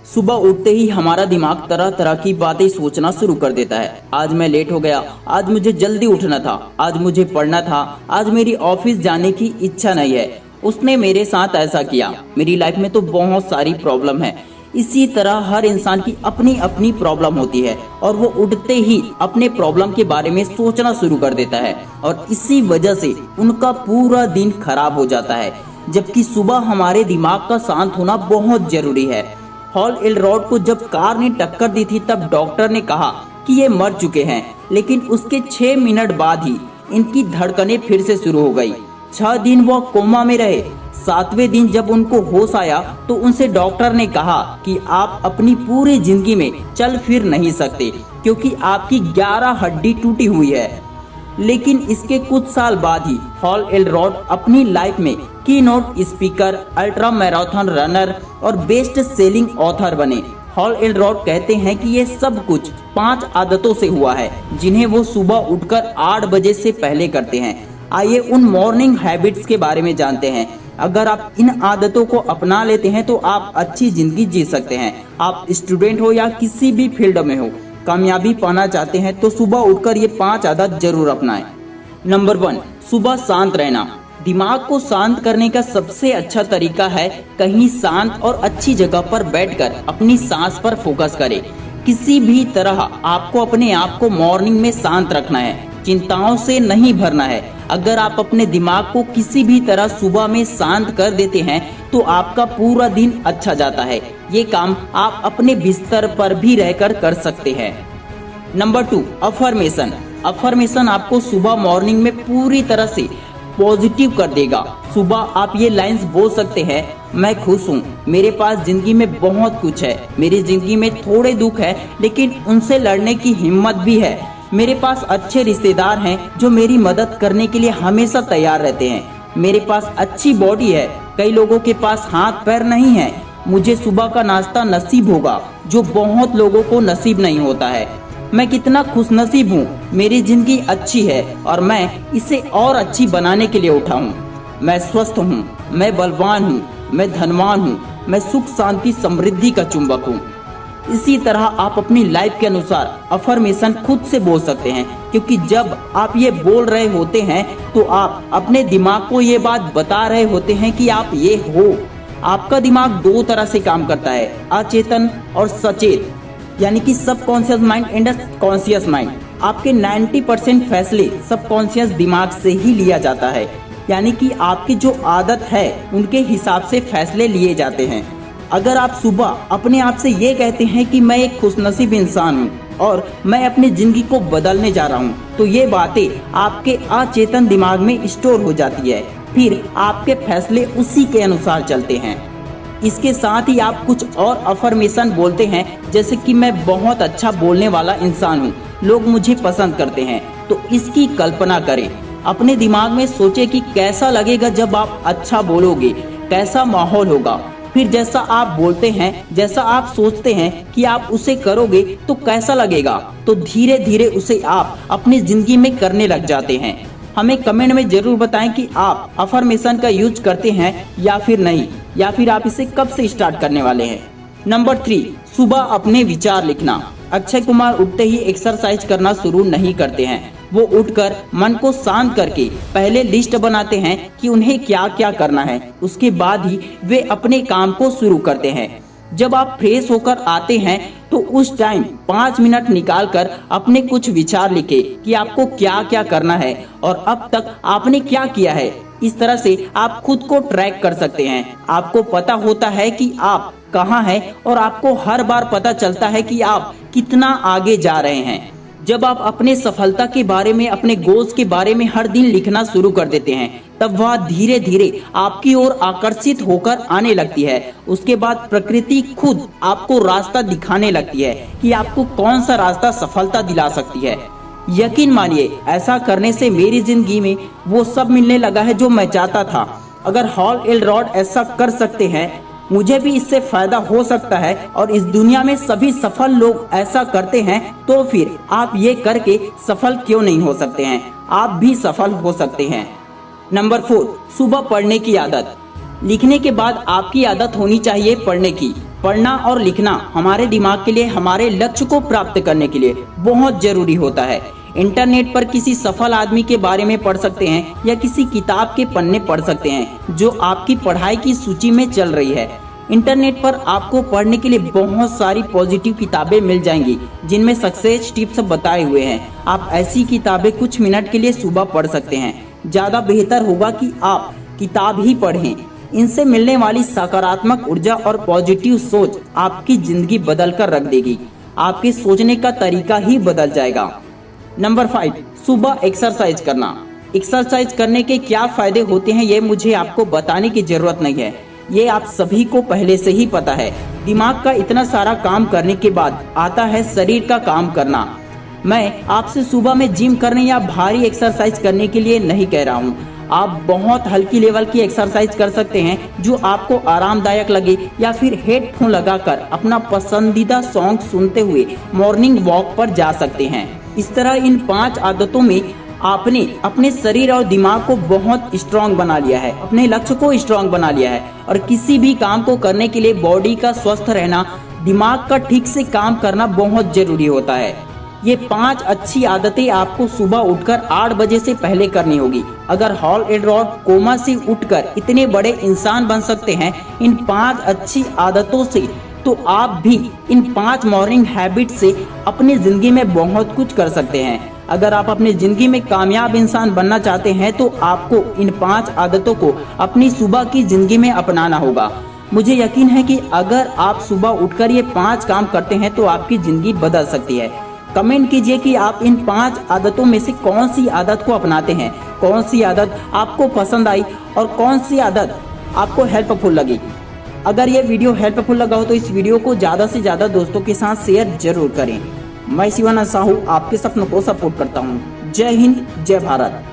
सुबह उठते ही हमारा दिमाग तरह तरह की बातें सोचना शुरू कर देता है। आज मैं लेट हो गया, आज मुझे जल्दी उठना था, आज मुझे पढ़ना था, आज मेरी ऑफिस जाने की इच्छा नहीं है, उसने मेरे साथ ऐसा किया, मेरी लाइफ में तो बहुत सारी प्रॉब्लम है। इसी तरह हर इंसान की अपनी अपनी प्रॉब्लम होती है और वो उठते ही अपने प्रॉब्लम के बारे में सोचना शुरू कर देता है और इसी वजह से उनका पूरा दिन खराब हो जाता है। जबकि सुबह हमारे दिमाग का शांत होना बहुत जरूरी है। हॉल एल्रोड को जब कार ने टक्कर दी थी तब डॉक्टर ने कहा कि ये मर चुके हैं, लेकिन उसके 6 मिनट बाद ही इनकी धड़कनें फिर से शुरू हो गई। 6 दिन वो कोमा में रहे। 7वें दिन जब उनको होश आया तो उनसे डॉक्टर ने कहा कि आप अपनी पूरी जिंदगी में चल फिर नहीं सकते क्योंकि आपकी 11 हड्डी टूटी हुई है। लेकिन इसके कुछ साल बाद ही हॉल एल्रोड अपनी लाइफ में keynote speaker, ultra marathon runner और बेस्ट सेलिंग ऑथर बने। हॉल एल्रोड कहते हैं कि ये सब कुछ 5 आदतों से हुआ है जिन्हें वो सुबह उठकर 8 बजे से पहले करते हैं। आइए उन मॉर्निंग हैबिट्स के बारे में जानते हैं। अगर आप इन आदतों को अपना लेते हैं तो आप अच्छी जिंदगी जी सकते हैं। आप स्टूडेंट हो या किसी भी फील्ड में हो, कामयाबी पाना चाहते हैं तो सुबह उठकर ये 5 आदत जरूर अपनाएं। नंबर 1, सुबह शांत रहना। दिमाग को शांत करने का सबसे अच्छा तरीका है कहीं शांत और अच्छी जगह पर बैठकर अपनी सांस पर फोकस करें। किसी भी तरह आपको अपने आप को मॉर्निंग में शांत रखना है, चिंताओं से नहीं भरना है। अगर आप अपने दिमाग को किसी भी तरह सुबह में शांत कर देते हैं तो आपका पूरा दिन अच्छा जाता है। ये काम आप अपने बिस्तर पर भी रहकर कर सकते हैं। Number 2, affirmation. अफर्मेशन आपको सुबह मॉर्निंग में पूरी तरह से पॉजिटिव कर देगा। सुबह आप ये लाइंस बोल सकते हैं, मैं खुश हूँ, मेरे पास जिंदगी में बहुत कुछ है, मेरी जिंदगी में थोड़े दुख है लेकिन उनसे लड़ने की हिम्मत भी है, मेरे पास अच्छे रिश्तेदार हैं जो मेरी मदद करने के लिए हमेशा तैयार रहते हैं, मेरे पास अच्छी बॉडी है, कई लोगों के पास हाथ पैर नहीं है, मुझे सुबह का नाश्ता नसीब होगा जो बहुत लोगों को नसीब नहीं होता है, मैं कितना खुशनसीब हूँ, मेरी जिंदगी अच्छी है और मैं इसे और अच्छी बनाने के लिए उठा हूँ, मैं स्वस्थ हूँ, मैं बलवान हूँ, मैं धनवान हूँ, मैं सुख शांति समृद्धि का चुंबक हूँ। इसी तरह आप अपनी लाइफ के अनुसार अफर्मेशन खुद से बोल सकते हैं, क्योंकि जब आप ये बोल रहे होते हैं तो आप अपने दिमाग को ये बात बता रहे होते हैं कि आप ये हो। आपका दिमाग 2 तरह से काम करता है, अचेतन और सचेत, यानी कि subconscious mind and conscious mind. आपके 90% फैसले सबकॉन्शियस दिमाग से ही लिया जाता है, यानी कि आपकी जो आदत है उनके हिसाब से फैसले लिए जाते हैं। अगर आप सुबह अपने आप से ये कहते हैं कि मैं एक खुशनसीब इंसान हूँ और मैं अपनी जिंदगी को बदलने जा रहा हूँ, तो ये बातें आपके अचेतन दिमाग में स्टोर हो जाती है, फिर आपके फैसले उसी के अनुसार चलते हैं। इसके साथ ही आप कुछ और अफर्मेशन बोलते हैं, जैसे कि मैं बहुत अच्छा बोलने वाला इंसान हूँ, लोग मुझे पसंद करते हैं। तो इसकी कल्पना करें, अपने दिमाग में सोचें कि कैसा लगेगा जब आप अच्छा बोलोगे, कैसा माहौल होगा। फिर जैसा आप बोलते हैं, जैसा आप सोचते हैं कि आप उसे करोगे तो कैसा लगेगा, तो धीरे धीरे उसे आप अपनी जिंदगी में करने लग जाते हैं। हमें कमेंट में जरूर बताएं कि आप अफर्मेशन का यूज करते हैं या फिर नहीं, या फिर आप इसे कब से स्टार्ट करने वाले हैं। नंबर 3, सुबह अपने विचार लिखना। अक्षय कुमार उठते ही एक्सरसाइज करना शुरू नहीं करते हैं, वो उठकर मन को शांत करके पहले लिस्ट बनाते हैं कि उन्हें क्या क्या करना है, उसके बाद ही वे अपने काम को शुरू करते हैं। जब आप फ्रेश होकर आते हैं तो उस टाइम 5 मिनट निकालकर अपने कुछ विचार लिखे कि आपको क्या क्या करना है और अब तक आपने क्या किया है। इस तरह से आप खुद को ट्रैक कर सकते हैं। आपको पता होता है कि आप कहाँ हैं और आपको हर बार पता चलता है कि आप कितना आगे जा रहे हैं। जब आप अपने सफलता के बारे में, अपने गोल्स के बारे में हर दिन लिखना शुरू कर देते हैं, तब वह धीरे धीरे आपकी ओर आकर्षित होकर आने लगती है। उसके बाद प्रकृति खुद आपको रास्ता दिखाने लगती है कि आपको कौन सा रास्ता सफलता दिला सकती है। यकीन मानिए, ऐसा करने से मेरी जिंदगी में वो सब मिलने लगा है जो मैं चाहता था। अगर हॉल एल्रोड ऐसा कर सकते हैं, मुझे भी इससे फायदा हो सकता है और इस दुनिया में सभी सफल लोग ऐसा करते हैं, तो फिर आप ये करके सफल क्यों नहीं हो सकते हैं। आप भी सफल हो सकते हैं। नंबर 4, सुबह पढ़ने की आदत। लिखने के बाद आपकी आदत होनी चाहिए पढ़ने की। पढ़ना और लिखना हमारे दिमाग के लिए, हमारे लक्ष्य को प्राप्त करने के लिए बहुत जरूरी होता है। इंटरनेट पर किसी सफल आदमी के बारे में पढ़ सकते हैं या किसी किताब के पन्ने पढ़ सकते हैं जो आपकी पढ़ाई की सूची में चल रही है। इंटरनेट पर आपको पढ़ने के लिए बहुत सारी पॉजिटिव किताबें मिल जाएंगी जिनमें सक्सेस टिप्स बताए हुए हैं। आप ऐसी किताबें कुछ मिनट के लिए सुबह पढ़ सकते हैं। ज्यादा बेहतर होगा कि आप किताब ही पढ़ें। इनसे मिलने वाली सकारात्मक ऊर्जा और पॉजिटिव सोच आपकी जिंदगी बदल कर रख देगी। आपके सोचने का तरीका ही बदल जाएगा। नंबर 5, सुबह एक्सरसाइज करना। एक्सरसाइज करने के क्या फायदे होते हैं ये मुझे आपको बताने की जरूरत नहीं है, ये आप सभी को पहले से ही पता है। दिमाग का इतना सारा काम करने के बाद आता है शरीर का काम करना। मैं आपसे सुबह में जिम करने या भारी एक्सरसाइज करने के लिए नहीं कह रहा हूँ। आप बहुत हल्की लेवल की एक्सरसाइज कर सकते हैं जो आपको आरामदायक लगे, या फिर हेडफोन लगाकर अपना पसंदीदा सॉन्ग सुनते हुए मॉर्निंग वॉक पर जा सकते हैं। इस तरह इन 5 आदतों में आपने अपने शरीर और दिमाग को बहुत स्ट्रांग बना लिया है, अपने लक्ष्य को स्ट्रांग बना लिया है। और किसी भी काम को करने के लिए बॉडी का स्वस्थ रहना, दिमाग का ठीक से काम करना बहुत जरूरी होता है। ये 5 अच्छी आदतें आपको सुबह उठकर 8 बजे से पहले करनी होगी। अगर हॉल एडवर्ड कोमा से उठकर इतने बड़े इंसान बन सकते हैं इन 5 अच्छी आदतों से, तो आप भी इन 5 मॉर्निंग हैबिट से अपनी जिंदगी में बहुत कुछ कर सकते हैं। अगर आप अपनी जिंदगी में कामयाब इंसान बनना चाहते हैं तो आपको इन 5 आदतों को अपनी सुबह की जिंदगी में अपनाना होगा। मुझे यकीन है कि अगर आप सुबह उठकर ये 5 काम करते हैं तो आपकी जिंदगी बदल सकती है। कमेंट कीजिए कि आप इन 5 आदतों में से कौन सी आदत को अपनाते हैं, कौन सी आदत आपको पसंद आई और कौन सी आदत आपको हेल्पफुल लगी। अगर ये वीडियो हेल्पफुल लगा हो तो इस वीडियो को ज़्यादा से ज़्यादा दोस्तों के साथ शेयर जरूर करें। मैं शिवानंद साहू आपके सपनों को सपोर्ट करता हूँ। जय हिंद, जय भारत।